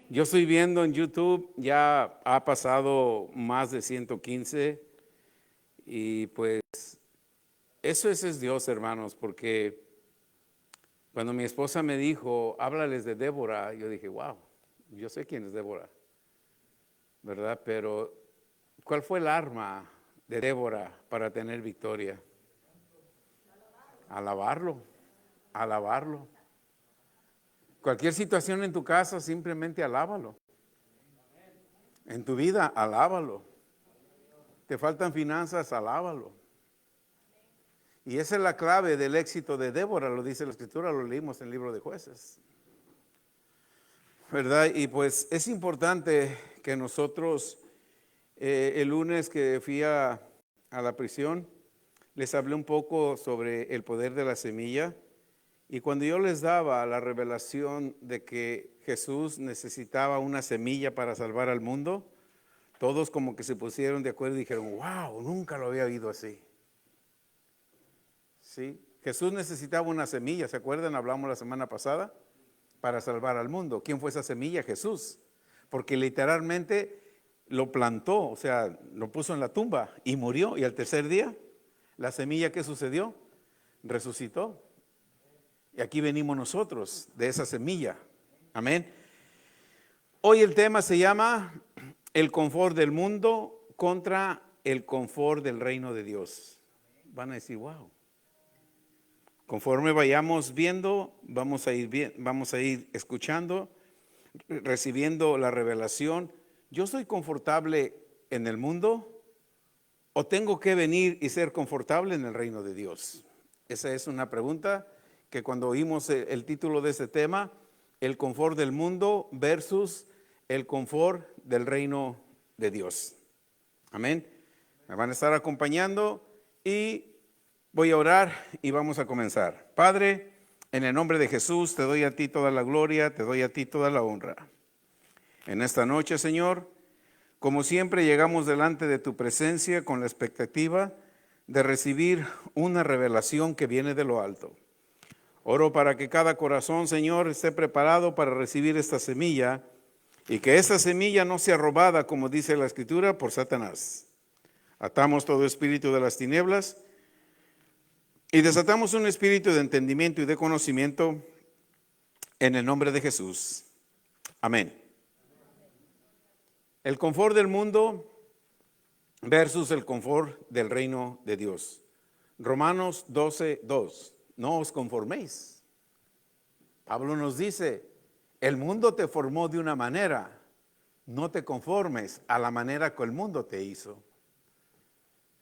Yo estoy viendo en YouTube, ya ha pasado más de 115 y pues eso es Dios, hermanos, porque cuando mi esposa me dijo, háblales de Débora, yo dije, wow, yo sé quién es Débora, ¿verdad? Pero ¿cuál fue el arma de Débora para tener victoria? Alabarlo, alabarlo. Cualquier situación en tu casa, simplemente alábalo. En tu vida, alábalo. Te faltan finanzas, alábalo. Y esa es la clave del éxito de Débora, lo dice la Escritura, lo leímos en el libro de Jueces. ¿Verdad? Y pues es importante que nosotros, el lunes que fui a la prisión, les hablé un poco sobre el poder de la semilla. Y cuando yo les daba la revelación de que Jesús necesitaba una semilla para salvar al mundo, todos como que se pusieron de acuerdo y dijeron, wow, nunca lo había oído así. ¿Sí? Jesús necesitaba una semilla, ¿se acuerdan? Hablamos la semana pasada, para salvar al mundo. ¿Quién fue esa semilla? Jesús. Porque literalmente lo plantó, o sea, lo puso en la tumba y murió. Y al tercer día, la semilla, ¿qué sucedió? Resucitó. Y aquí venimos nosotros de esa semilla. Amén. Hoy el tema se llama el confort del mundo contra el confort del reino de Dios. Van a decir, wow. Conforme vayamos viendo, vamos a ir escuchando, recibiendo la revelación. ¿Yo soy confortable en el mundo o tengo que venir y ser confortable en el reino de Dios? Esa es una pregunta que cuando oímos el título de este tema, el confort del mundo versus el confort del reino de Dios. Amén. Me van a estar acompañando y voy a orar y vamos a comenzar. Padre, en el nombre de Jesús te doy a ti toda la gloria, te doy a ti toda la honra. En esta noche, Señor, como siempre llegamos delante de tu presencia con la expectativa de recibir una revelación que viene de lo alto. Oro para que cada corazón, Señor, esté preparado para recibir esta semilla y que esta semilla no sea robada, como dice la Escritura, por Satanás. Atamos todo espíritu de las tinieblas y desatamos un espíritu de entendimiento y de conocimiento en el nombre de Jesús. Amén. El confort del mundo versus el confort del reino de Dios. Romanos 12:2. No os conforméis. Pablo nos dice, el mundo te formó de una manera, no te conformes a la manera que el mundo te hizo.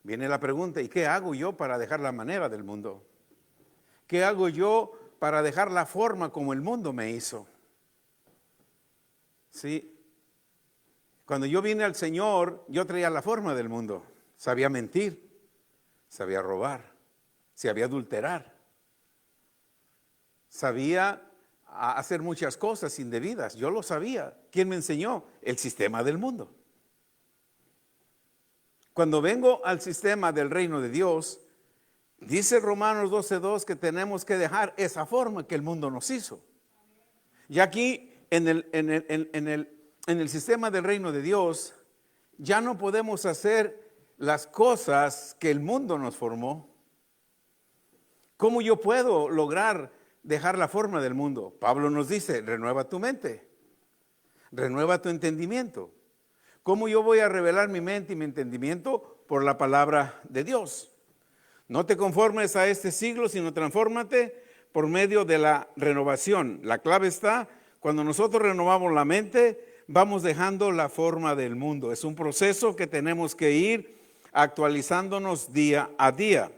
Viene la pregunta, ¿y qué hago yo para dejar la manera del mundo? ¿Qué hago yo para dejar la forma como el mundo me hizo? Sí. Cuando yo vine al Señor, yo traía la forma del mundo. Sabía mentir, sabía robar, sabía adulterar, sabía hacer muchas cosas indebidas. Yo lo sabía. ¿Quién me enseñó? El sistema del mundo. Cuando vengo al sistema del reino de Dios, dice Romanos 12:2 que tenemos que dejar esa forma que el mundo nos hizo. Y aquí en el sistema del reino de Dios, ya no podemos hacer las cosas que el mundo nos formó. ¿Cómo yo puedo lograr dejar la forma del mundo? Pablo nos dice, renueva tu mente, renueva tu entendimiento. ¿Cómo yo voy a revelar mi mente y mi entendimiento? Por la palabra de Dios. No te conformes a este siglo, sino transfórmate por medio de la renovación. La clave está, cuando nosotros renovamos la mente, vamos dejando la forma del mundo. Es un proceso que tenemos que ir actualizándonos día a día.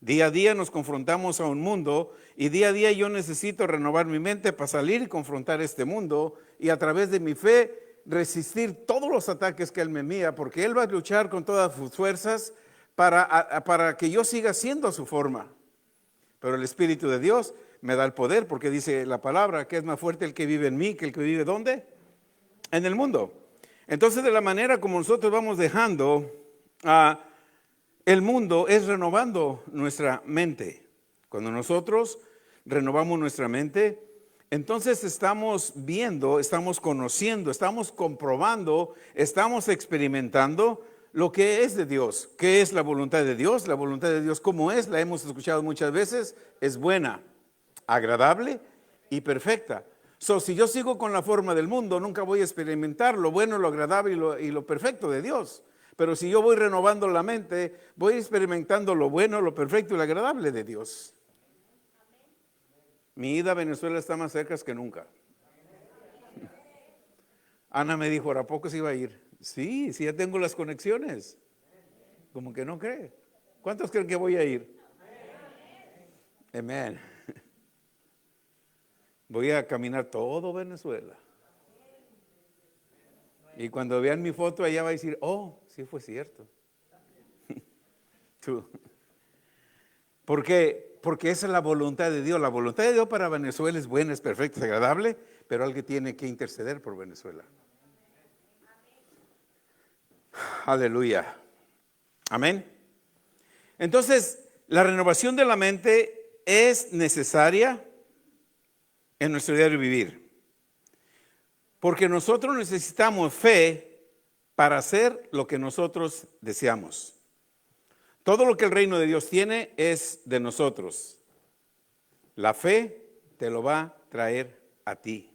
Día a día nos confrontamos a un mundo y día a día yo necesito renovar mi mente para salir y confrontar este mundo y a través de mi fe resistir todos los ataques que Él me envía, porque Él va a luchar con todas sus fuerzas para que yo siga siendo a su forma. Pero el Espíritu de Dios me da el poder, porque dice la palabra que es más fuerte el que vive en mí que el que vive ¿dónde? En el mundo. Entonces, de la manera como nosotros vamos dejando el mundo es renovando nuestra mente. Cuando nosotros renovamos nuestra mente, Entonces estamos viendo, estamos conociendo, estamos comprobando, estamos experimentando lo que es de Dios. ¿Qué es la voluntad de Dios? La voluntad de Dios, ¿cómo es? La hemos escuchado muchas veces. Es buena, agradable y perfecta. Si yo sigo con la forma del mundo, nunca voy a experimentar lo bueno, lo agradable y lo perfecto de Dios. Pero si yo voy renovando la mente, voy experimentando lo bueno, lo perfecto y lo agradable de Dios. Mi ida a Venezuela está más cerca que nunca. Ana me dijo, ¿a poco se iba a ir? Sí, ya tengo las conexiones. Como que no cree. ¿Cuántos creen que voy a ir? Amén. Voy a caminar todo Venezuela. Y cuando vean mi foto allá va a decir, oh, sí fue cierto. Tú. ¿Por qué? Porque esa es la voluntad de Dios. La voluntad de Dios para Venezuela es buena, es perfecta, es agradable, pero alguien tiene que interceder por Venezuela. Aleluya. Amén. Entonces, la renovación de la mente es necesaria en nuestro diario vivir. Porque nosotros necesitamos fe para hacer lo que nosotros deseamos. Todo lo que el reino de Dios tiene es de nosotros. La fe te lo va a traer a ti.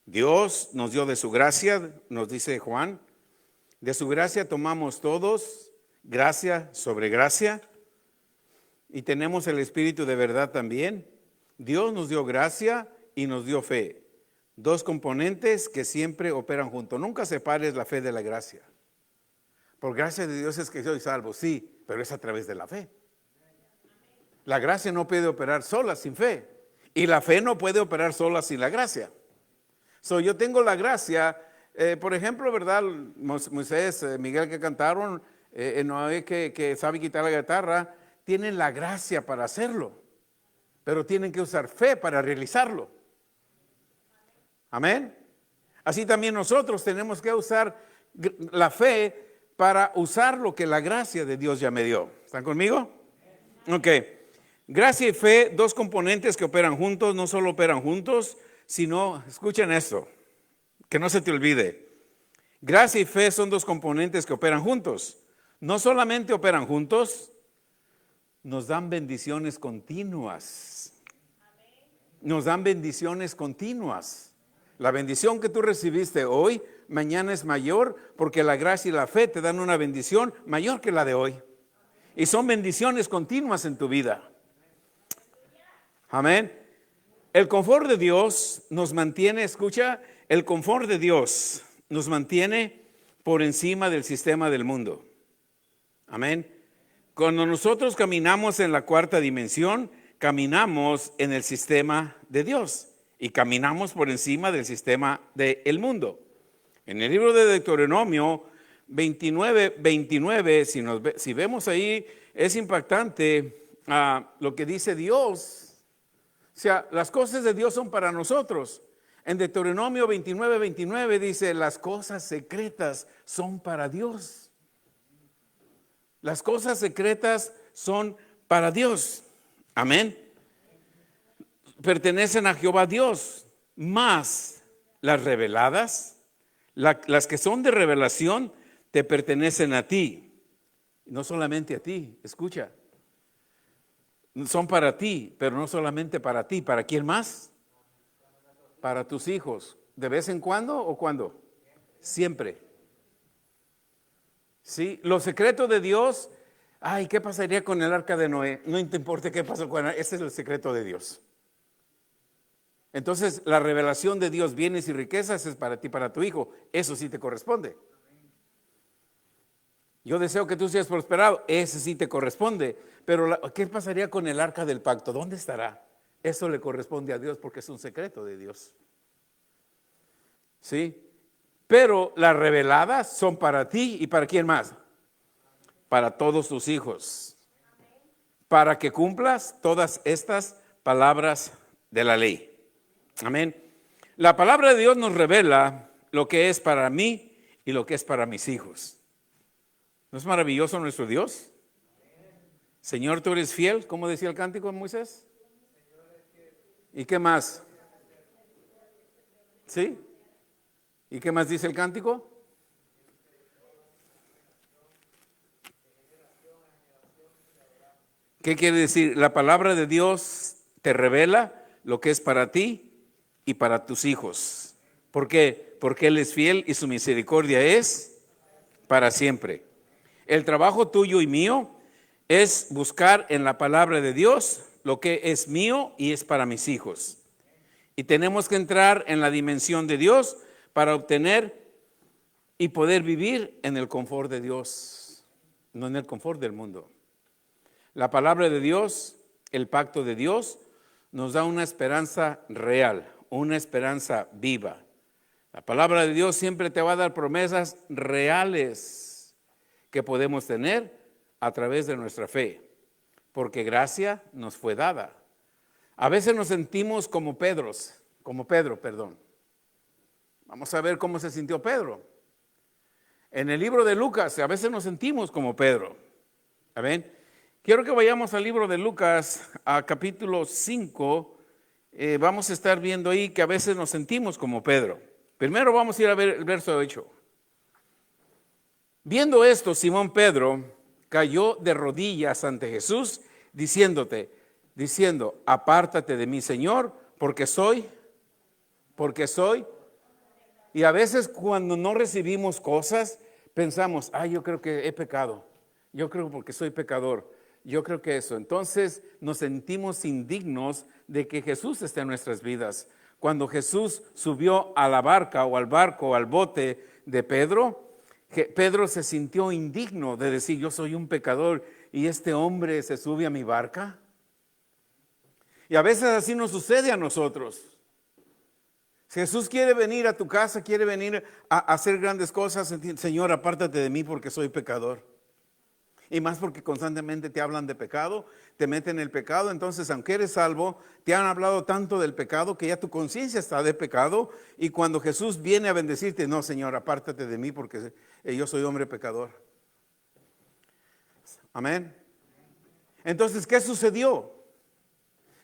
Dios nos dio de su gracia, nos dice Juan, de su gracia tomamos todos, gracia sobre gracia, y tenemos el Espíritu de verdad también. Dios nos dio gracia y nos dio fe. Dos componentes que siempre operan juntos. Nunca separes la fe de la gracia. Por gracia de Dios es que soy salvo, sí, pero es a través de la fe. La gracia no puede operar sola sin fe. Y la fe no puede operar sola sin la gracia. Yo tengo la gracia, por ejemplo, ¿verdad? Moisés, Miguel que cantaron, Noé que sabe quitar la guitarra, tienen la gracia para hacerlo. Pero tienen que usar fe para realizarlo. Amén. Así también nosotros tenemos que usar la fe para usar lo que la gracia de Dios ya me dio. ¿Están conmigo? Ok. Gracia y fe, dos componentes que operan juntos, no solo operan juntos, sino, escuchen esto, que no se te olvide. Gracia y fe son dos componentes que operan juntos. No solamente operan juntos, nos dan bendiciones continuas. Nos dan bendiciones continuas. La bendición que tú recibiste hoy, mañana es mayor, porque la gracia y la fe te dan una bendición mayor que la de hoy. Y son bendiciones continuas en tu vida. Amén. El confort de Dios nos mantiene, escucha, el confort de Dios nos mantiene por encima del sistema del mundo. Amén. Cuando nosotros caminamos en la cuarta dimensión, caminamos en el sistema de Dios. Y caminamos por encima del sistema del mundo. En el libro de Deuteronomio 29, si vemos ahí, es impactante lo que dice Dios. O sea, las cosas de Dios son para nosotros. En Deuteronomio 29 dice, las cosas secretas son para Dios. Las cosas secretas son para Dios. Amén. Pertenecen a Jehová Dios, más las reveladas, las que son de revelación, te pertenecen a ti. No solamente a ti, escucha. Son para ti, pero no solamente para ti. ¿Para quién más? Para tus hijos. ¿De vez en cuando o cuándo? Siempre. Sí, los secretos de Dios. Ay, ¿qué pasaría con el arca de Noé? No te importa qué pasó con él. Ese es el secreto de Dios. Entonces, la revelación de Dios, bienes y riquezas, es para ti, para tu hijo. Eso sí te corresponde. Yo deseo que tú seas prosperado. Ese sí te corresponde. Pero, ¿qué pasaría con el arca del pacto? ¿Dónde estará? Eso le corresponde a Dios porque es un secreto de Dios. ¿Sí? Pero las reveladas son para ti y para quién más. Para todos tus hijos. Para que cumplas todas estas palabras de la ley. Amén. La palabra de Dios nos revela lo que es para mí y lo que es para mis hijos. ¿No es maravilloso nuestro Dios? Señor, tú eres fiel, ¿cómo decía el cántico de Moisés? ¿Y qué más? ¿Sí? ¿Y qué más dice el cántico? ¿Qué quiere decir? La palabra de Dios te revela lo que es para ti y para tus hijos. ¿Por qué? Porque Él es fiel y su misericordia es para siempre. El trabajo tuyo y mío es buscar en la palabra de Dios lo que es mío y es para mis hijos. Y tenemos que entrar en la dimensión de Dios para obtener y poder vivir en el confort de Dios, no en el confort del mundo. La palabra de Dios, el pacto de Dios, nos da una esperanza real, una esperanza viva. La palabra de Dios siempre te va a dar promesas reales que podemos tener a través de nuestra fe, porque gracia nos fue dada. A veces nos sentimos como Pedro. Vamos a ver cómo se sintió Pedro. En el libro de Lucas, a veces nos sentimos como Pedro. ¿Amén? Quiero que vayamos al libro de Lucas, a capítulo 5. Vamos a estar viendo ahí que a veces nos sentimos como Pedro. Primero vamos a ir a ver el verso 8. Viendo esto, Simón Pedro cayó de rodillas ante Jesús, diciendo, apártate de mí, Señor, porque soy. Y a veces cuando no recibimos cosas, pensamos, yo creo que he pecado. Yo creo porque soy pecador. Yo creo que eso. Entonces nos sentimos indignos de que Jesús esté en nuestras vidas. Cuando Jesús subió a la barca o al barco o al bote de Pedro, Pedro se sintió indigno de decir, yo soy un pecador y este hombre se sube a mi barca. Y a veces así nos sucede a nosotros. Jesús quiere venir a tu casa, quiere venir a hacer grandes cosas. Señor, apártate de mí porque soy pecador. Y más porque constantemente te hablan de pecado, te meten en el pecado. Entonces, aunque eres salvo, te han hablado tanto del pecado que ya tu conciencia está de pecado. Y cuando Jesús viene a bendecirte, no, Señor, apártate de mí porque yo soy hombre pecador. Amén. Entonces, ¿qué sucedió?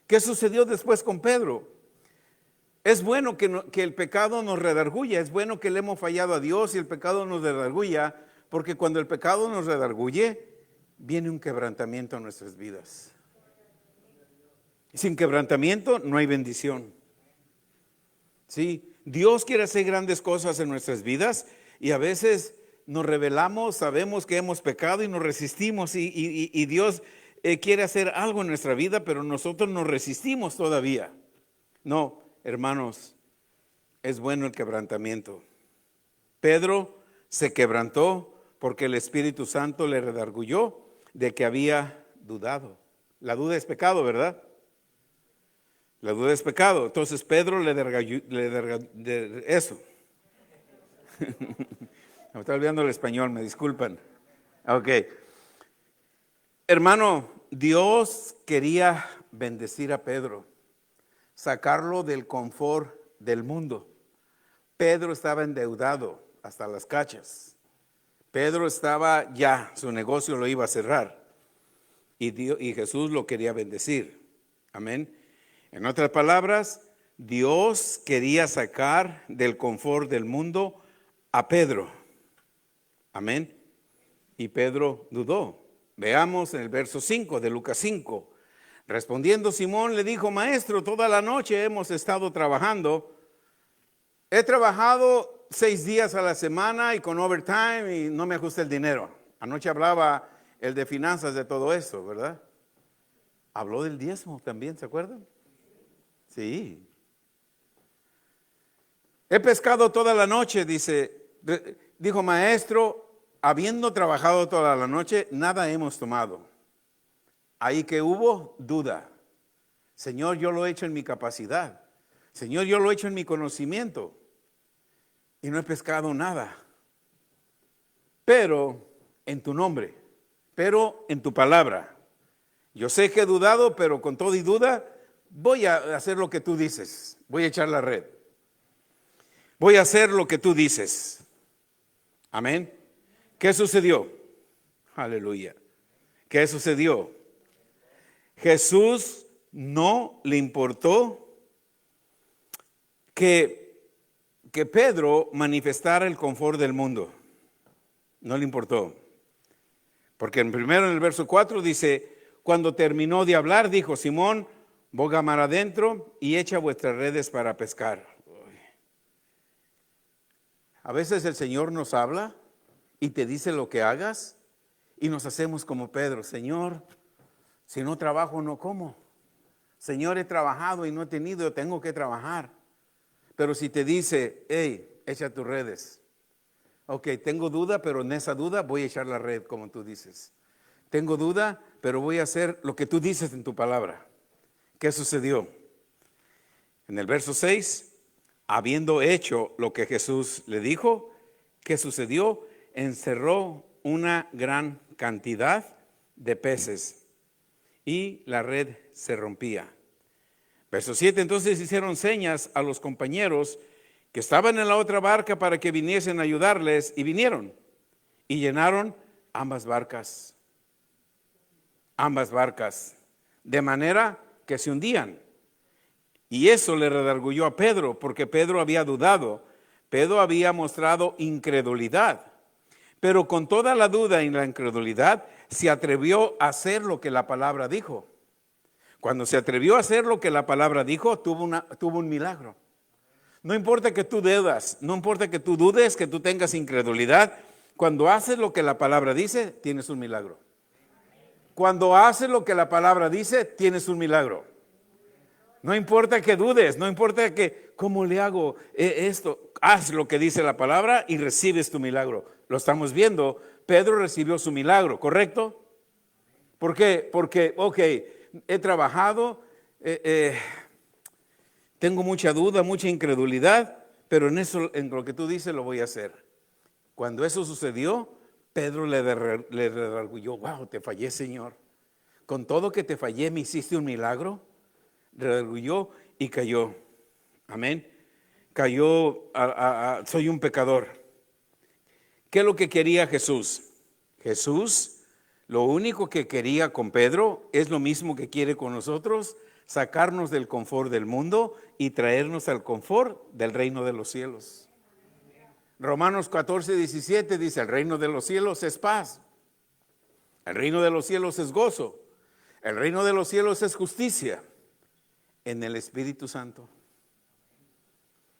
¿Qué sucedió después con Pedro? Es bueno que el pecado nos redarguya, es bueno que le hemos fallado a Dios y el pecado nos redarguya, porque cuando el pecado nos redarguye, viene un quebrantamiento a nuestras vidas. Sin quebrantamiento no hay bendición. Sí, Dios quiere hacer grandes cosas en nuestras vidas y a veces nos rebelamos, sabemos que hemos pecado y nos resistimos y Dios quiere hacer algo en nuestra vida, pero nosotros nos resistimos todavía. No, hermanos, es bueno el quebrantamiento. Pedro se quebrantó porque el Espíritu Santo le redarguyó de que había dudado. La duda es pecado, ¿verdad? La duda es pecado. Entonces Pedro le eso. Me está olvidando el español, me disculpan. Ok. Hermano, Dios quería bendecir a Pedro, sacarlo del confort del mundo. Pedro estaba endeudado hasta las cachas. Pedro estaba ya, su negocio lo iba a cerrar y Jesús lo quería bendecir. Amén. En otras palabras, Dios quería sacar del confort del mundo a Pedro. Amén. Y Pedro dudó. Veamos en el verso 5 de Lucas 5. Respondiendo Simón le dijo, maestro, toda la noche hemos estado trabajando. He trabajado 6 días a la semana y con overtime y no me ajusta el dinero. Anoche hablaba el de finanzas de todo eso, ¿verdad? Habló del diezmo también, ¿se acuerdan? Sí. He pescado toda la noche, dijo maestro, habiendo trabajado toda la noche, nada hemos tomado. Ahí que hubo duda. Señor, yo lo he hecho en mi capacidad. Señor, yo lo he hecho en mi conocimiento. Y no he pescado nada. Pero en tu nombre, pero en tu palabra. Yo sé que he dudado, pero con todo y duda, voy a hacer lo que tú dices. Voy a echar la red. Voy a hacer lo que tú dices. Amén. ¿Qué sucedió? Aleluya. ¿Qué sucedió? Jesús no le importó que que Pedro manifestara el confort del mundo. No le importó. Porque primero en el verso 4 dice, cuando terminó de hablar, dijo, Simón, boga mar adentro y echa vuestras redes para pescar. A veces el Señor nos habla y te dice lo que hagas y nos hacemos como Pedro. Señor, si no trabajo no como. Señor, he trabajado y no he tenido, tengo que trabajar. Pero si te dice, hey, echa tus redes. Ok, tengo duda, pero en esa duda voy a echar la red, como tú dices. Tengo duda, pero voy a hacer lo que tú dices en tu palabra. ¿Qué sucedió? En el verso 6, habiendo hecho lo que Jesús le dijo, ¿qué sucedió? Encerró una gran cantidad de peces y la red se rompía. Verso 7, entonces hicieron señas a los compañeros que estaban en la otra barca para que viniesen a ayudarles, y vinieron y llenaron ambas barcas, de manera que se hundían. Y eso le redarguyó a Pedro, porque Pedro había dudado, Pedro había mostrado incredulidad, pero con toda la duda y la incredulidad se atrevió a hacer lo que la palabra dijo. Cuando se atrevió a hacer lo que la palabra dijo, tuvo un milagro. No importa que tú dudas, no importa que tú dudes, que tú tengas incredulidad. Cuando haces lo que la palabra dice, tienes un milagro. Cuando haces lo que la palabra dice, tienes un milagro. No importa que dudes, no importa que, ¿cómo le hago esto? Haz lo que dice la palabra y recibes tu milagro. Lo estamos viendo. Pedro recibió su milagro, ¿correcto? ¿Por qué? Porque, ok, he trabajado, tengo mucha duda, mucha incredulidad, pero en lo que tú dices lo voy a hacer. Cuando eso sucedió, Pedro le redarguyó, wow, te fallé, Señor. Con todo que te fallé, me hiciste un milagro. Redarguyó y cayó. Amén. Cayó, soy un pecador. ¿Qué es lo que quería Jesús? Jesús, lo único que quería con Pedro es lo mismo que quiere con nosotros, sacarnos del confort del mundo y traernos al confort del reino de los cielos. Romanos 14:17 dice, el reino de los cielos es paz, el reino de los cielos es gozo, el reino de los cielos es justicia en el Espíritu Santo.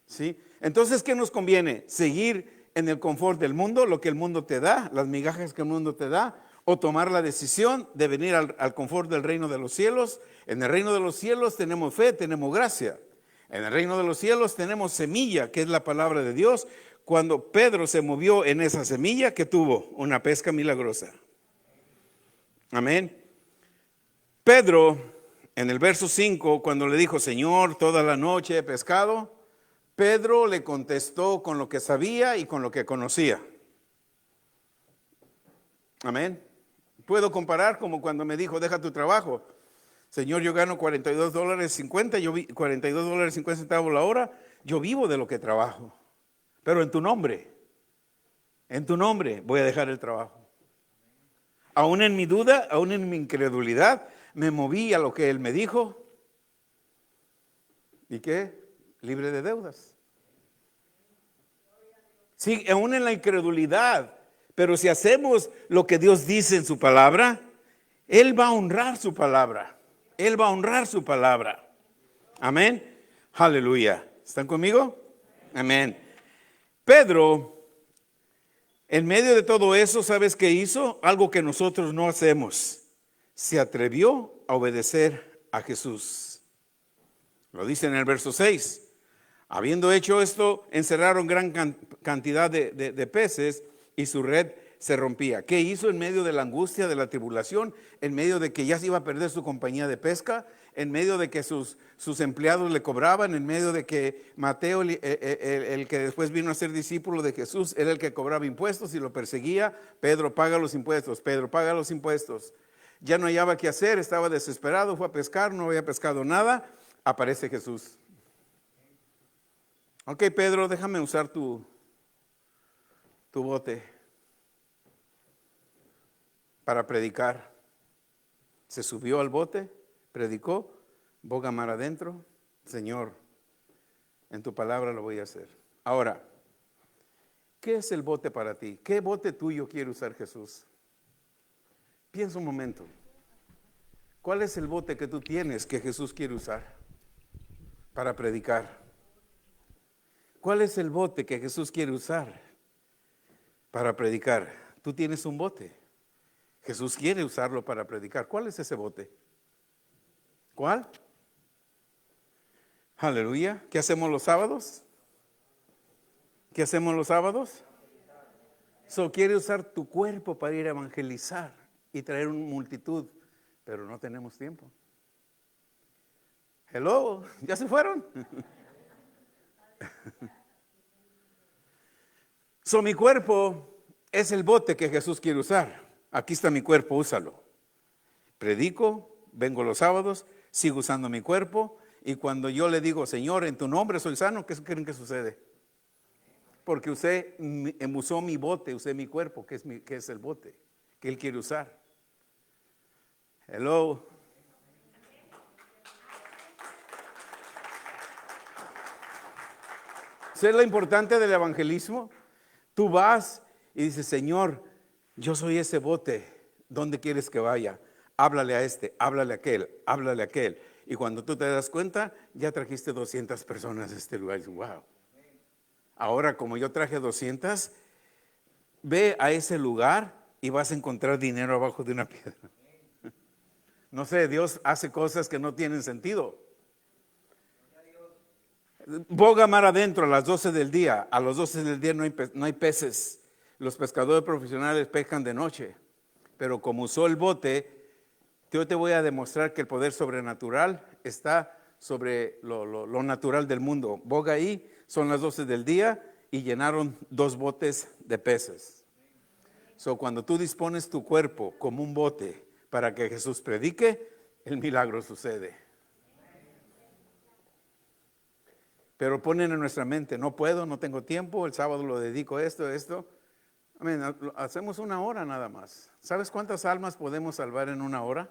¿Sí? Entonces, ¿qué nos conviene? ¿Seguir en el confort del mundo, lo que el mundo te da, las migajas que el mundo te da, o tomar la decisión de venir al confort del reino de los cielos? En el reino de los cielos tenemos fe, tenemos gracia. En el reino de los cielos tenemos semilla, que es la palabra de Dios. Cuando Pedro se movió en esa semilla, ¿qué tuvo? Una pesca milagrosa. Amén. Pedro, en el verso 5, cuando le dijo, Señor, toda la noche he pescado, Pedro le contestó con lo que sabía y con lo que conocía. Amén. Puedo comparar como cuando me dijo, deja tu trabajo. Señor, yo gano $42.50, $42.50 la hora. Yo vivo de lo que trabajo. Pero en tu nombre voy a dejar el trabajo. Aún en mi duda, aún en mi incredulidad, me moví a lo que Él me dijo. ¿Y qué? Libre de deudas. Sí, aún en la incredulidad. Pero si hacemos lo que Dios dice en su palabra, Él va a honrar su palabra. Él va a honrar su palabra. Amén. Aleluya. ¿Están conmigo? Amén. Pedro, en medio de todo eso, ¿sabes qué hizo? Algo que nosotros no hacemos. Se atrevió a obedecer a Jesús. Lo dice en el verso 6. Habiendo hecho esto, encerraron gran cantidad de peces y su red se rompía. ¿Qué hizo en medio de la angustia, de la tribulación? En medio de que ya se iba a perder su compañía de pesca, en medio de que sus empleados le cobraban, en medio de que Mateo, el que después vino a ser discípulo de Jesús, era el que cobraba impuestos y lo perseguía. Pedro, paga los impuestos. Pedro, paga los impuestos. Ya no hallaba qué hacer, estaba desesperado, fue a pescar, no había pescado nada. Aparece Jesús. Ok, Pedro, déjame usar tu bote para predicar. Se subió al bote, predicó, boga mar adentro. Señor, en tu palabra lo voy a hacer. Ahora, ¿qué es el bote para ti? ¿Qué bote tuyo quiere usar Jesús? Piensa un momento. ¿Cuál es el bote que tú tienes que Jesús quiere usar para predicar? ¿Cuál es el bote que Jesús quiere usar para predicar? Tú tienes un bote. Jesús quiere usarlo para predicar. ¿Cuál es ese bote? ¿Cuál? Aleluya. ¿Qué hacemos los sábados? ¿Qué hacemos los sábados? Quiere usar tu cuerpo para ir a evangelizar y traer una multitud, pero no tenemos tiempo. Hello, ¿ya se fueron? Mi cuerpo es el bote que Jesús quiere usar. Aquí está mi cuerpo, úsalo. Predico, vengo los sábados, sigo usando mi cuerpo, y cuando yo le digo, Señor, en tu nombre soy sano, ¿qué creen que sucede? Porque usé usó mi bote, usé mi cuerpo, que es el bote que Él quiere usar. Hello. ¿Sé lo importante del evangelismo? Tú vas y dices, Señor, yo soy ese bote, ¿dónde quieres que vaya? Háblale a este, háblale a aquel, háblale a aquel. Y cuando tú te das cuenta, ya trajiste 200 personas a este lugar. Y dices, wow. Ahora, como yo traje 200, ve a ese lugar y vas a encontrar dinero abajo de una piedra. No sé, Dios hace cosas que no tienen sentido. Boga mar adentro a las 12 del día. A las 12 del día no hay peces. Los pescadores profesionales pescan de noche. Pero como usó el bote, yo te voy a demostrar que el poder sobrenatural está sobre lo natural del mundo. Boga ahí, son las 12 del día y llenaron 2 botes de peces. Cuando tú dispones tu cuerpo como un bote para que Jesús predique, el milagro sucede. Pero ponen en nuestra mente, no puedo, no tengo tiempo, el sábado lo dedico a esto. Hacemos 1 hora nada más. ¿Sabes cuántas almas podemos salvar en 1 hora?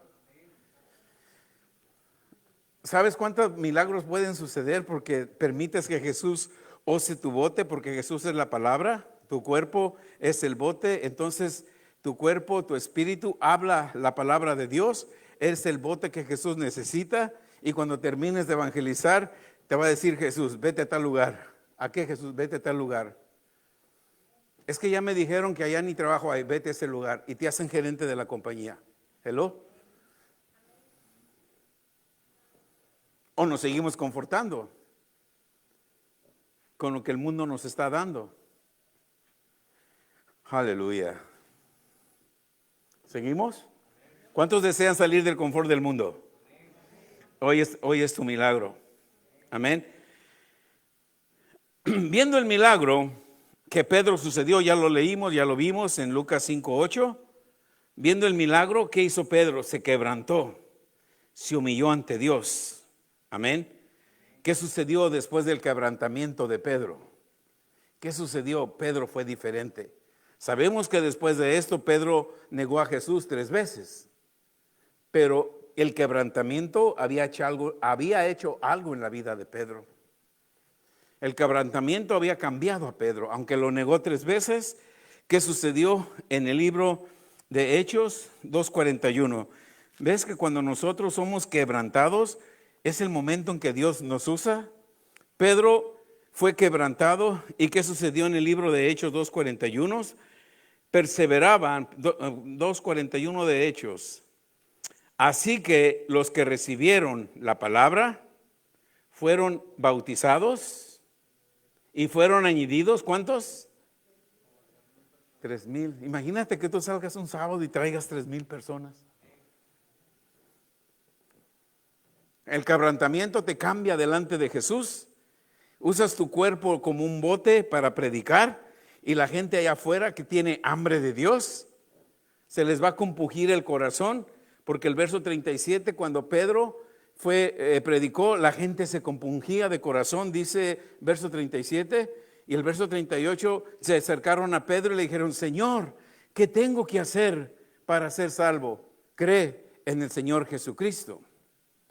¿Sabes cuántos milagros pueden suceder porque permites que Jesús use tu bote? Porque Jesús es la palabra, tu cuerpo es el bote, entonces tu cuerpo, tu espíritu habla la palabra de Dios, es el bote que Jesús necesita, y cuando termines de evangelizar, te va a decir Jesús, vete a tal lugar. ¿A qué, Jesús? Vete a tal lugar. Es que ya me dijeron que allá ni trabajo hay, vete a ese lugar, y te hacen gerente de la compañía. Hello. O nos seguimos confortando con lo que el mundo nos está dando. Aleluya. ¿Seguimos? ¿Cuántos desean salir del confort del mundo? Hoy es tu milagro. Amén. Viendo el milagro que Pedro sucedió, ya lo leímos, ya lo vimos en Lucas 5:8. Viendo el milagro, ¿qué hizo Pedro? Se quebrantó, se humilló ante Dios. Amén. ¿Qué sucedió después del quebrantamiento de Pedro? ¿Qué sucedió? Pedro fue diferente. Sabemos que después de esto Pedro negó a Jesús 3 veces, pero el quebrantamiento había hecho algo en la vida de Pedro. El quebrantamiento había cambiado a Pedro, aunque lo negó 3 veces. ¿Qué sucedió en el libro de Hechos 2:41? ¿Ves que cuando nosotros somos quebrantados es el momento en que Dios nos usa? Pedro fue quebrantado, ¿y qué sucedió en el libro de Hechos 2:41? Perseveraban, 2:41 de Hechos. Así que los que recibieron la palabra fueron bautizados y fueron añadidos, ¿cuántos? 3,000. Imagínate que tú salgas un sábado y traigas 3,000 personas. El quebrantamiento te cambia delante de Jesús. Usas tu cuerpo como un bote para predicar, y la gente allá afuera que tiene hambre de Dios, se les va a compungir el corazón, porque el verso 37, cuando Pedro predicó, la gente se compungía de corazón, dice verso 37, y el verso 38, se acercaron a Pedro y le dijeron, Señor, ¿qué tengo que hacer para ser salvo? Cree en el Señor Jesucristo.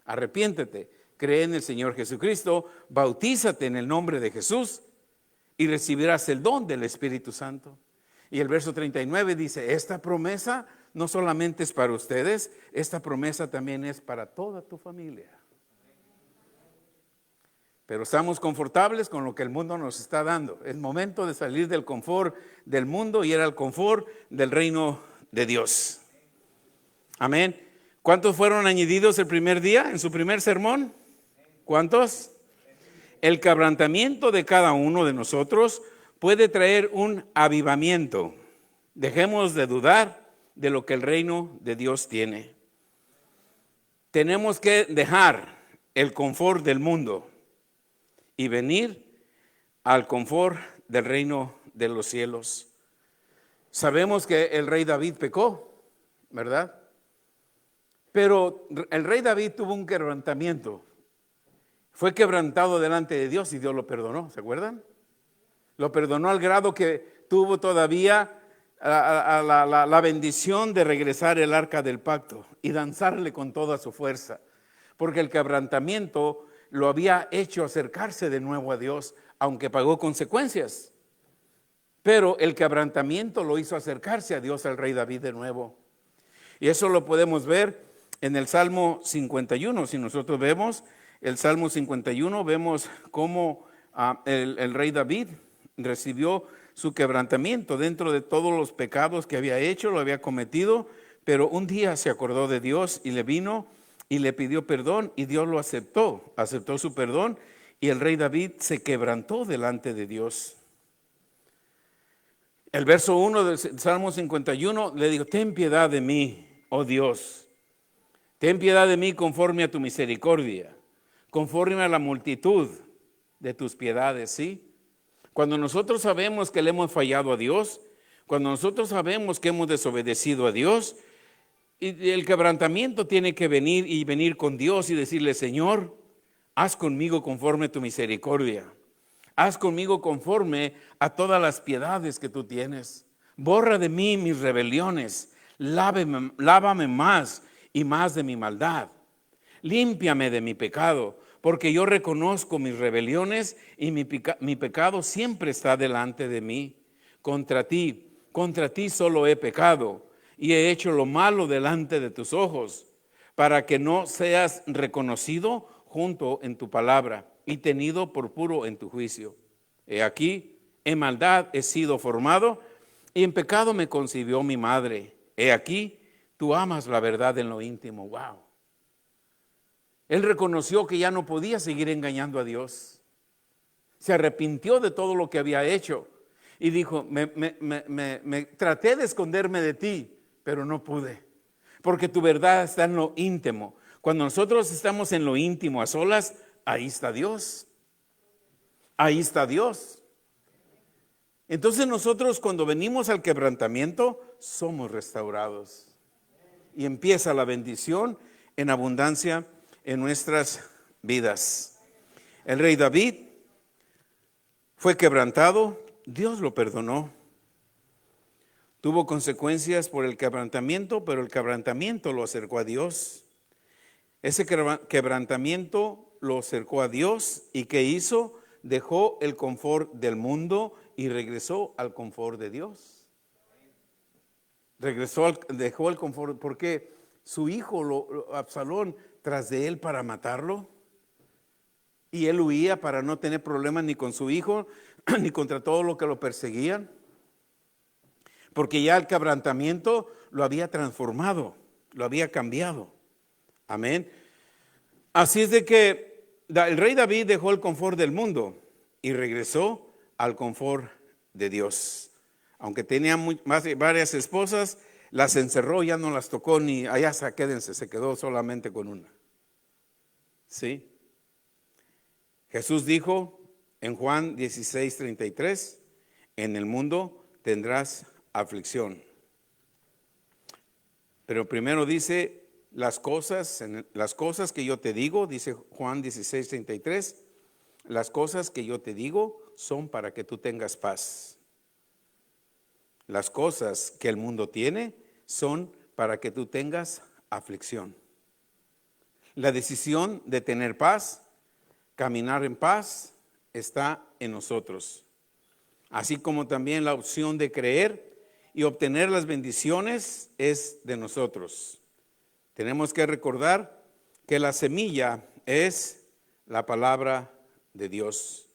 Arrepiéntete, cree en el Señor Jesucristo, bautízate en el nombre de Jesús y recibirás el don del Espíritu Santo. Y el verso 39 dice, esta promesa no solamente es para ustedes, esta promesa también es para toda tu familia. Pero estamos confortables con lo que el mundo nos está dando. Es momento de salir del confort del mundo y ir al confort del reino de Dios. Amén. ¿Cuántos fueron añadidos el primer día en su primer sermón? ¿Cuántos? El quebrantamiento de cada uno de nosotros puede traer un avivamiento. Dejemos de dudar de lo que el reino de Dios tiene. Tenemos que dejar el confort del mundo y venir al confort del reino de los cielos. Sabemos que el rey David pecó, ¿verdad? Pero el rey David tuvo un quebrantamiento. Fue quebrantado delante de Dios y Dios lo perdonó, ¿se acuerdan? Lo perdonó al grado que tuvo todavía la bendición de regresar el arca del pacto y danzarle con toda su fuerza. Porque el quebrantamiento lo había hecho acercarse de nuevo a Dios, aunque pagó consecuencias. Pero el quebrantamiento lo hizo acercarse a Dios, al rey David de nuevo. Y eso lo podemos ver en el Salmo 51. Si nosotros vemos el Salmo 51, vemos cómo el rey David recibió su quebrantamiento dentro de todos los pecados que había hecho, lo había cometido, pero un día se acordó de Dios y le vino y le pidió perdón y Dios lo aceptó su perdón y el rey David se quebrantó delante de Dios. El verso 1 del Salmo 51 le dijo, ten piedad de mí, oh Dios, ten piedad de mí conforme a tu misericordia, conforme a la multitud de tus piedades, ¿sí? Cuando nosotros sabemos que le hemos fallado a Dios, cuando nosotros sabemos que hemos desobedecido a Dios, y el quebrantamiento tiene que venir con Dios y decirle, Señor, haz conmigo conforme a tu misericordia. Haz conmigo conforme a todas las piedades que tú tienes. Borra de mí mis rebeliones. Lávame más y más de mi maldad. Límpiame de mi pecado, porque yo reconozco mis rebeliones y mi pecado siempre está delante de mí. Contra ti solo he pecado y he hecho lo malo delante de tus ojos, para que no seas reconocido junto en tu palabra y tenido por puro en tu juicio. He aquí, en maldad he sido formado y en pecado me concibió mi madre. He aquí, tú amas la verdad en lo íntimo. Wow. Él reconoció que ya no podía seguir engañando a Dios. Se arrepintió de todo lo que había hecho y dijo, me traté de esconderme de ti, pero no pude, porque tu verdad está en lo íntimo. Cuando nosotros estamos en lo íntimo a solas, ahí está Dios. Ahí está Dios. Entonces nosotros cuando venimos al quebrantamiento, somos restaurados. Y empieza la bendición en abundancia en nuestras vidas. El rey David fue quebrantado, Dios lo perdonó. Tuvo consecuencias por el quebrantamiento, pero el quebrantamiento lo acercó a Dios. Ese quebrantamiento lo acercó a Dios y ¿qué hizo? Dejó el confort del mundo y regresó al confort de Dios. Dejó el confort porque su hijo Absalón tras de él para matarlo y él huía para no tener problemas ni con su hijo ni contra todo lo que lo perseguían, porque ya el quebrantamiento lo había transformado, lo había cambiado. Amén. Así es de que el rey David dejó el confort del mundo y regresó al confort de Dios. Aunque tenía varias esposas, las encerró, ya no las tocó ni allá, quédense, se quedó solamente con una. ¿Sí? Jesús dijo en Juan 16:33, en el mundo tendrás aflicción. Pero primero dice, las cosas que yo te digo, dice Juan 16:33, las cosas que yo te digo son para que tú tengas paz. Las cosas que el mundo tiene son para que tú tengas aflicción. La decisión de tener paz, caminar en paz, está en nosotros. así como también la opción de creer y obtener las bendiciones es de nosotros. Tenemos que recordar que la semilla es la palabra de Dios.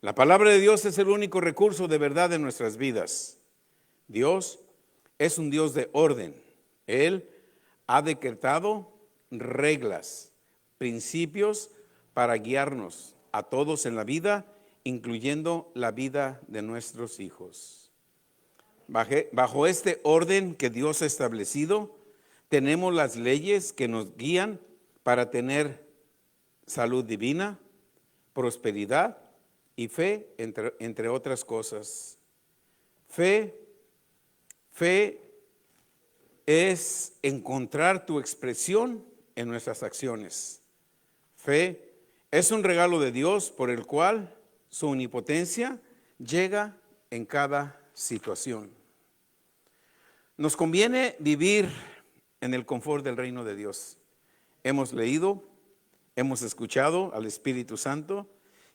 La palabra de Dios es el único recurso de verdad en nuestras vidas. Dios es un Dios de orden. Él ha decretado reglas, principios para guiarnos a todos en la vida, incluyendo la vida de nuestros hijos. Bajo este orden que Dios ha establecido, tenemos las leyes que nos guían para tener salud divina, prosperidad y fe, entre otras cosas. Fe es encontrar tu expresión en nuestras acciones. Fe es un regalo de Dios por el cual su omnipotencia llega en cada situación. Nos conviene vivir en el confort del reino de Dios. Hemos leído, hemos escuchado al Espíritu Santo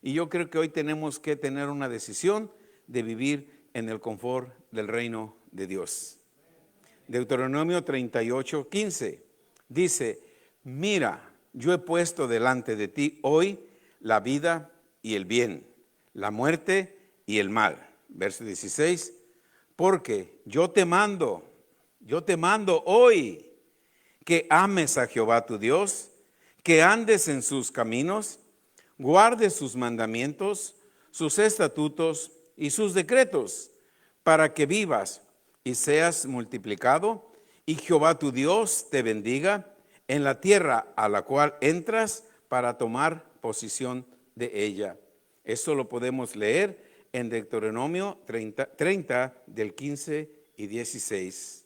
y yo creo que hoy tenemos que tener una decisión de vivir en el confort del reino de Dios. Deuteronomio 38:15 dice: mira, yo he puesto delante de ti hoy la vida y el bien, la muerte y el mal. Verso 16, porque yo te mando hoy que ames a Jehová tu Dios, que andes en sus caminos, guardes sus mandamientos, sus estatutos y sus decretos, para que vivas y seas multiplicado, y Jehová tu Dios te bendiga en la tierra a la cual entras para tomar posesión de ella. Eso lo podemos leer en Deuteronomio 30 del 15 y 16.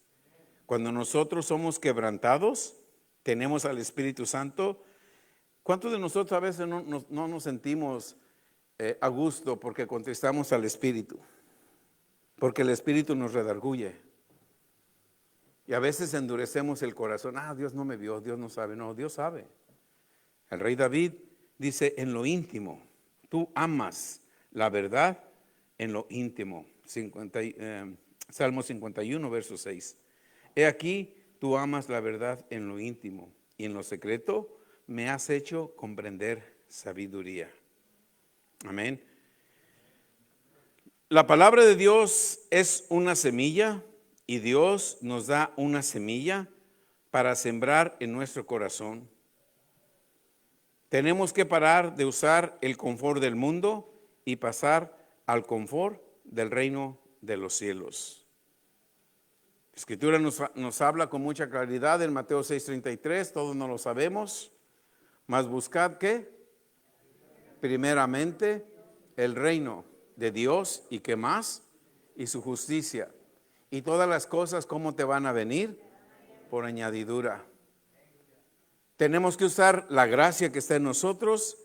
Cuando nosotros somos quebrantados, tenemos al Espíritu Santo. ¿Cuántos de nosotros a veces no nos sentimos a gusto porque contestamos al Espíritu? Porque el Espíritu nos redarguye. Y a veces endurecemos el corazón. Dios no me vio, Dios no sabe. No, Dios sabe. El rey David dice: en lo íntimo, tú amas la verdad en lo íntimo. Salmo 51, verso 6. He aquí, tú amas la verdad en lo íntimo, y en lo secreto me has hecho comprender sabiduría. Amén. La palabra de Dios es una semilla, y Dios nos da una semilla para sembrar en nuestro corazón. Tenemos que parar de usar el confort del mundo y pasar al confort del reino de los cielos. La Escritura nos habla con mucha claridad en Mateo 6:33, todos no lo sabemos, mas buscad ¿qué? Primeramente el reino de Dios, y ¿qué más? Y su justicia. Y todas las cosas, ¿cómo te van a venir? Por añadidura. Tenemos que usar la gracia que está en nosotros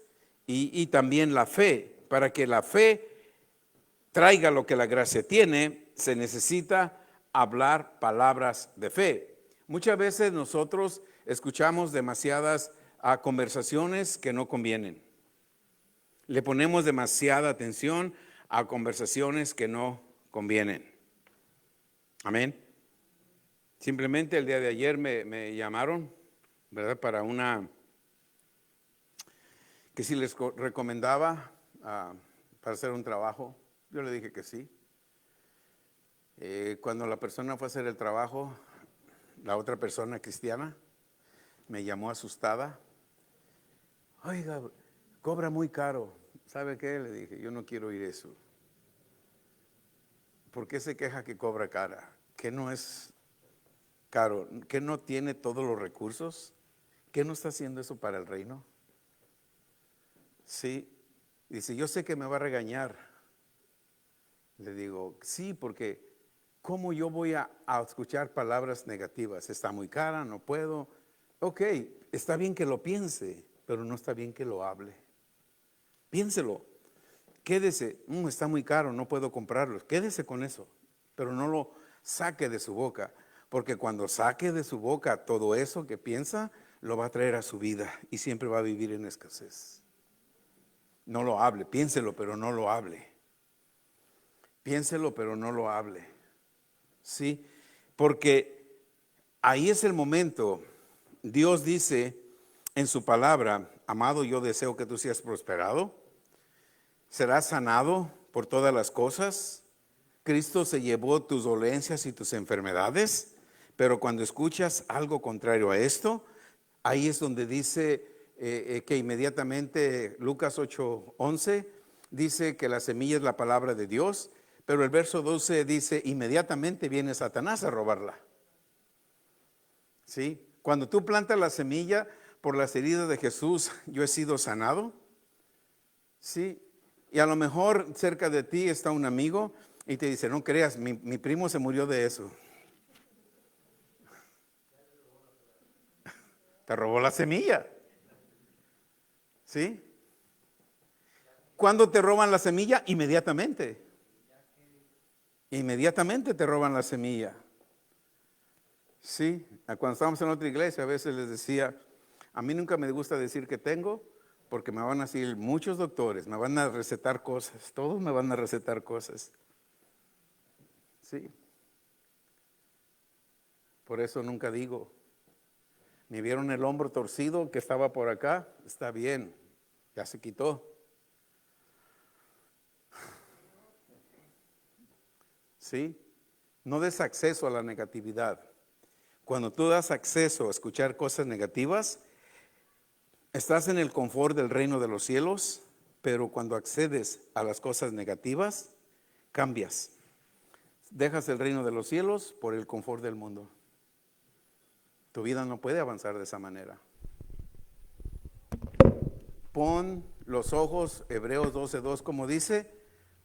y también la fe. Para que la fe traiga lo que la gracia tiene, se necesita hablar palabras de fe. Muchas veces nosotros escuchamos demasiadas conversaciones que no convienen. Le ponemos demasiada atención a conversaciones que no convienen. Amén. Simplemente el día de ayer me llamaron, ¿verdad? Para que si les recomendaba para hacer un trabajo. Yo le dije que sí. Cuando la persona fue a hacer el trabajo, la otra persona cristiana me llamó asustada. Oiga, cobra muy caro. ¿Sabe qué? Le dije, yo no quiero oír eso. ¿Por qué se queja que cobra cara? ¿Que no es caro? ¿Que no tiene todos los recursos? ¿Que no está haciendo eso para el reino? Sí. Dice, yo sé que me va a regañar. Le digo, sí, porque ¿cómo yo voy a escuchar palabras negativas? Está muy cara, no puedo. Ok, está bien que lo piense, pero no está bien que lo hable. Piénselo. Quédese, está muy caro, no puedo comprarlo. Quédese con eso, pero no lo saque de su boca, porque cuando saque de su boca todo eso que piensa, lo va a traer a su vida y siempre va a vivir en escasez. No lo hable, piénselo, pero no lo hable. Piénselo, pero no lo hable. ¿Sí? Porque ahí es el momento. Dios dice en su palabra: amado, yo deseo que tú seas prosperado, serás sanado por todas las cosas. Cristo se llevó tus dolencias y tus enfermedades, pero cuando escuchas algo contrario a esto, ahí es donde dice que inmediatamente Lucas 8:11 dice que la semilla es la palabra de Dios, pero el verso 12 dice: inmediatamente viene Satanás a robarla. ¿Sí? Cuando tú plantas la semilla, por las heridas de Jesús yo he sido sanado. ¿Sí? Y a lo mejor cerca de ti está un amigo y te dice: no creas, mi primo se murió de eso. Te robó la semilla. ¿Sí? ¿Cuándo te roban la semilla? Inmediatamente. Inmediatamente te roban la semilla. Sí, cuando estábamos en otra iglesia a veces les decía: a mí nunca me gusta decir que tengo, porque me van a decir muchos doctores, me van a recetar cosas, todos me van a recetar cosas. Sí. Por eso nunca digo. Me vieron el hombro torcido que estaba por acá, está bien, ya se quitó. ¿Sí? No des acceso a la negatividad. Cuando tú das acceso a escuchar cosas negativas, estás en el confort del reino de los cielos, pero cuando accedes a las cosas negativas, cambias. Dejas el reino de los cielos por el confort del mundo. Tu vida no puede avanzar de esa manera. Pon los ojos, Hebreos 12:2, como dice,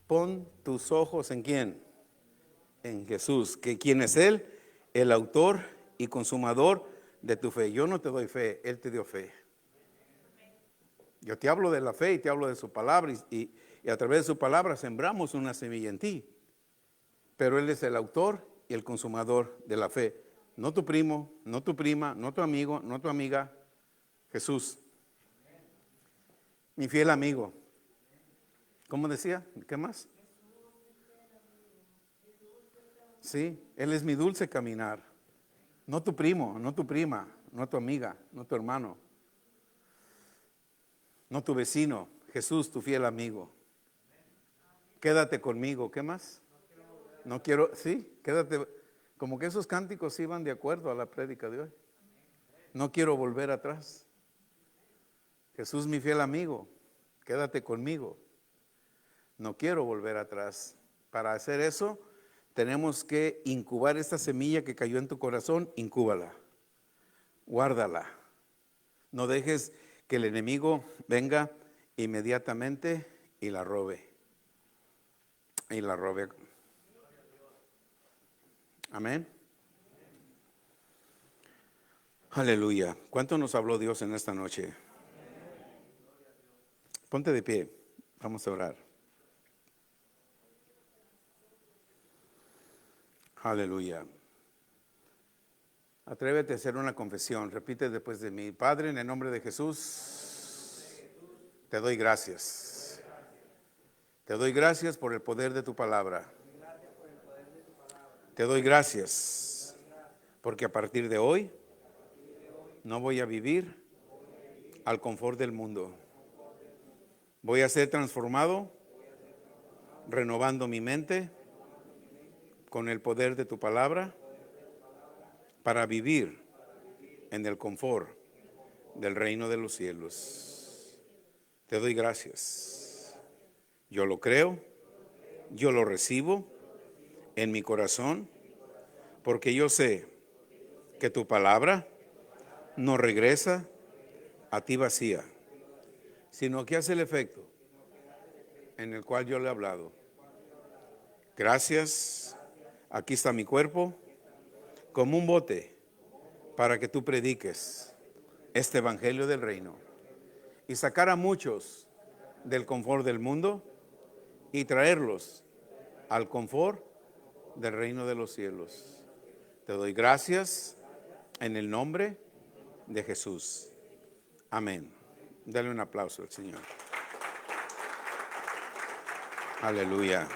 pon tus ojos ¿en quién? En Jesús, que quién es Él, el autor y consumador de tu fe. Yo no te doy fe, Él te dio fe. Yo te hablo de la fe y te hablo de su palabra, y a través de su palabra sembramos una semilla en ti. Pero Él es el autor y el consumador de la fe. No tu primo, no tu prima, no tu amigo, no tu amiga, Jesús. Mi fiel amigo. ¿Cómo decía? ¿Qué más? Sí, Él es mi dulce caminar. No tu primo, no tu prima, no tu amiga, no tu hermano, no tu vecino. Jesús, tu fiel amigo. Quédate conmigo. ¿Qué más? No quiero, sí, quédate. Como que esos cánticos iban de acuerdo a la prédica de hoy. No quiero volver atrás. Jesús, mi fiel amigo, quédate conmigo. No quiero volver atrás. Para hacer eso, tenemos que incubar esta semilla que cayó en tu corazón. Incúbala, guárdala. No dejes que el enemigo venga inmediatamente y la robe. Y la robe. Amén. Aleluya. ¿Cuánto nos habló Dios en esta noche? Ponte de pie. Vamos a orar. Aleluya. Atrévete a hacer una confesión. Repite después de mí. Padre, en el nombre de Jesús, te doy gracias. Te doy gracias por el poder de tu palabra. Te doy gracias porque a partir de hoy no voy a vivir al confort del mundo. Voy a ser transformado, renovando mi mente con el poder de tu palabra para vivir en el confort del reino de los cielos. Te doy gracias. Yo lo creo, yo lo recibo en mi corazón, porque yo sé que tu palabra no regresa a ti vacía, sino que hace el efecto en el cual yo le he hablado. Gracias. Aquí está mi cuerpo como un bote para que tú prediques este evangelio del reino y sacar a muchos del confort del mundo y traerlos al confort del reino de los cielos. Te doy gracias en el nombre de Jesús. Amén. Dale un aplauso al Señor. Aleluya.